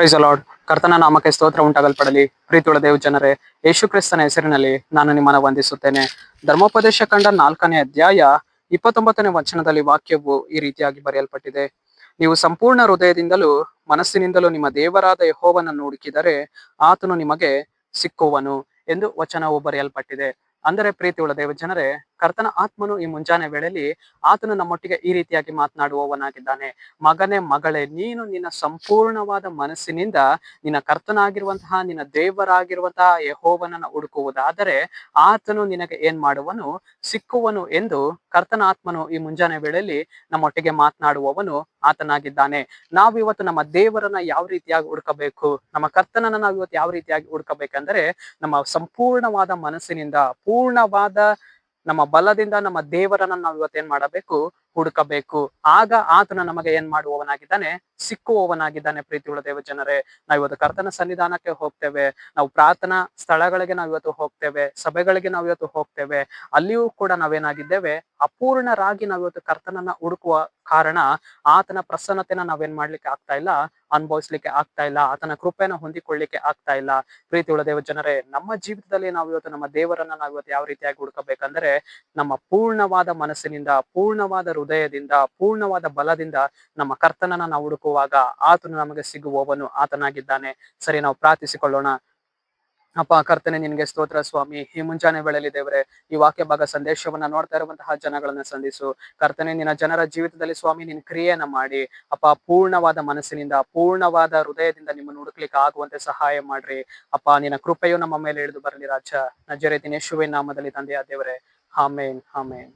Price ಅಲಾರ್ಡ್. ಕರ್ತನ ನಾಮಕ್ಕೆ ಸ್ತೋತ್ರ ಉಂಟಾಗಲ್ಪಡಲಿ. ಪ್ರೀತಿಯುಳ್ಳ ದೇವ ಜನರೇ, ಯೇಸು ಕ್ರಿಸ್ತನ ಹೆಸರಿನಲ್ಲಿ ನಾನು ನಿಮ್ಮನ್ನು ವಂದಿಸುತ್ತೇನೆ. ಧರ್ಮೋಪದೇಶ ಕಂಡ 4ನೇ ಅಧ್ಯಾಯ 29ನೇ ವಚನದಲ್ಲಿ ವಾಕ್ಯವು ಈ ರೀತಿಯಾಗಿ ಬರೆಯಲ್ಪಟ್ಟಿದೆ. ನೀವು ಸಂಪೂರ್ಣ ಹೃದಯದಿಂದಲೂ ಮನಸ್ಸಿನಿಂದಲೂ ನಿಮ್ಮ ದೇವರಾದ ಯೆಹೋವನನ್ನು ಹುಡುಕಿದರೆ ಆತನು ನಿಮಗೆ ಸಿಕ್ಕುವನು ಎಂದು ವಚನವು ಬರೆಯಲ್ಪಟ್ಟಿದೆ. ಅಂದರೆ ಪ್ರೀತಿಯುಳ್ಳ ದೇವ ಜನರೇ, ಕರ್ತನ ಆತ್ಮನು ಈ ಮುಂಜಾನೆ ವೇಳೆಯಲ್ಲಿ ಆತನು ನಮ್ಮೊಟ್ಟಿಗೆ ಈ ರೀತಿಯಾಗಿ ಮಾತನಾಡುವವನಾಗಿದ್ದಾನೆ. ಮಗನೇ, ಮಗಳೇ, ನೀನು ನಿನ್ನ ಸಂಪೂರ್ಣವಾದ ಮನಸ್ಸಿನಿಂದ ನಿನ್ನ ಕರ್ತನಾಗಿರುವಂತಹ ನಿನ್ನ ದೇವರಾಗಿರುವಂತಹ ಯೆಹೋವನನ್ನ ಹುಡುಕುವುದಾದರೆ ಆತನು ನಿನಗೆ ಏನ್ ಮಾಡುವನು? ಸಿಕ್ಕುವನು ಎಂದು ಕರ್ತನ ಆತ್ಮನು ಈ ಮುಂಜಾನೆ ವೇಳೆಯಲ್ಲಿ ನಮ್ಮೊಟ್ಟಿಗೆ ಮಾತನಾಡುವವನು ಆತನಾಗಿದ್ದಾನೆ. ನಾವು ಇವತ್ತು ನಮ್ಮ ದೇವರನ್ನ ಯಾವ ರೀತಿಯಾಗಿ ಹುಡುಕಬೇಕು, ನಮ್ಮ ಕರ್ತನನ್ನ ನಾವು ಇವತ್ತು ಯಾವ ರೀತಿಯಾಗಿ ಹುಡುಕಬೇಕಂದ್ರೆ ನಮ್ಮ ಸಂಪೂರ್ಣವಾದ ಮನಸ್ಸಿನಿಂದ, ಪೂರ್ಣವಾದ ನಮ್ಮ ಬಲದಿಂದ ನಮ್ಮ ದೇವರನ್ನ ನಾವು ಇವತ್ತೇನ್ ಮಾಡಬೇಕು? ಹುಡುಕಬೇಕು. ಆಗ ಆತನ ನಮಗೆ ಏನ್ ಮಾಡುವವನಾಗಿದ್ದಾನೆ? ಸಿಕ್ಕುವವನಾಗಿದ್ದಾನೆ. ಪ್ರೀತಿಯುಳ್ಳ ದೇವ ಜನರೇ, ನಾವು ಇವತ್ತು ಕರ್ತನ ಸನ್ನಿಧಾನಕ್ಕೆ ಹೋಗ್ತೇವೆ, ನಾವು ಪ್ರಾರ್ಥನಾ ಸ್ಥಳಗಳಿಗೆ ನಾವು ಇವತ್ತು ಹೋಗ್ತೇವೆ, ಸಭೆಗಳಿಗೆ ನಾವು ಇವತ್ತು ಹೋಗ್ತೇವೆ. ಅಲ್ಲಿಯೂ ಕೂಡ ನಾವೇನಾಗಿದ್ದೇವೆ? ಅಪೂರ್ಣರಾಗಿ ನಾವು ಇವತ್ತು ಕರ್ತನನ್ನ ಹುಡುಕುವ ಕಾರಣ ಆತನ ಪ್ರಸನ್ನತೆನ ನಾವೇನ್ ಮಾಡ್ಲಿಕ್ಕೆ ಆಗ್ತಾ ಇಲ್ಲ, ಅನುಭವಿಸ್ಲಿಕ್ಕೆ ಆಗ್ತಾ ಇಲ್ಲ, ಆತನ ಕೃಪೆನ ಹೊಂದಿಕೊಳ್ಳಿಕ್ಕೆ ಆಗ್ತಾ ಇಲ್ಲ. ಪ್ರೀತಿಯುಳ್ಳ ದೇವ ಜನರೇ, ನಮ್ಮ ಜೀವಿತದಲ್ಲಿ ನಾವು ಇವತ್ತು ನಮ್ಮ ದೇವರನ್ನ ನಾವು ಇವತ್ತು ಯಾವ ರೀತಿಯಾಗಿ ಹುಡುಕಬೇಕಂದ್ರೆ ನಮ್ಮ ಪೂರ್ಣವಾದ ಮನಸ್ಸಿನಿಂದ, ಪೂರ್ಣವಾದ ಹೃದಯದಿಂದ, ಪೂರ್ಣವಾದ ಬಲದಿಂದ ನಮ್ಮ ಕರ್ತನನ್ನ ನಾವು ಹುಡುಕುವಾಗ ಆತನು ನಮಗೆ ಸಿಗುವವನು ಆತನಾಗಿದ್ದಾನೆ. ಸರಿ, ನಾವು ಪ್ರಾರ್ಥಿಸಿಕೊಳ್ಳೋಣ. ಅಪ್ಪ ಕರ್ತನೆ, ನಿನ್ಗೆ ಸ್ತೋತ್ರ ಸ್ವಾಮಿ. ಈ ಮುಂಜಾನೆ ವೇಳೆಯಲ್ಲಿ ದೇವರೇ, ಈ ವಾಕ್ಯ ಭಾಗ ಸಂದೇಶವನ್ನ ನೋಡ್ತಾ ಇರುವಂತಹ ಜನಗಳನ್ನ ಸಂಧಿಸು ಕರ್ತನೆ. ನಿನ್ನ ಜನರ ಜೀವಿತದಲ್ಲಿ ಸ್ವಾಮಿ ನಿನ್ ಕ್ರಿಯೆಯನ್ನ ಮಾಡಿ ಅಪ್ಪ, ಪೂರ್ಣವಾದ ಮನಸ್ಸಿನಿಂದ, ಪೂರ್ಣವಾದ ಹೃದಯದಿಂದ ನಿಮ್ಮನ್ನು ಹುಡುಕ್ಲಿಕ್ಕೆ ಆಗುವಂತೆ ಸಹಾಯ ಮಾಡ್ರಿ ಅಪ್ಪ. ನಿನ್ನ ಕೃಪೆಯು ನಮ್ಮ ಮೇಲೆ ಇಳಿದು ಬರಲಿ ರಾಜ. ನಜರೇತಿನ ಯೇಸುವಿನ ನಾಮದಲ್ಲಿ ತಂದೆಯ ದೇವರೇ, ಆಮೇನ್, ಆಮೇನ್.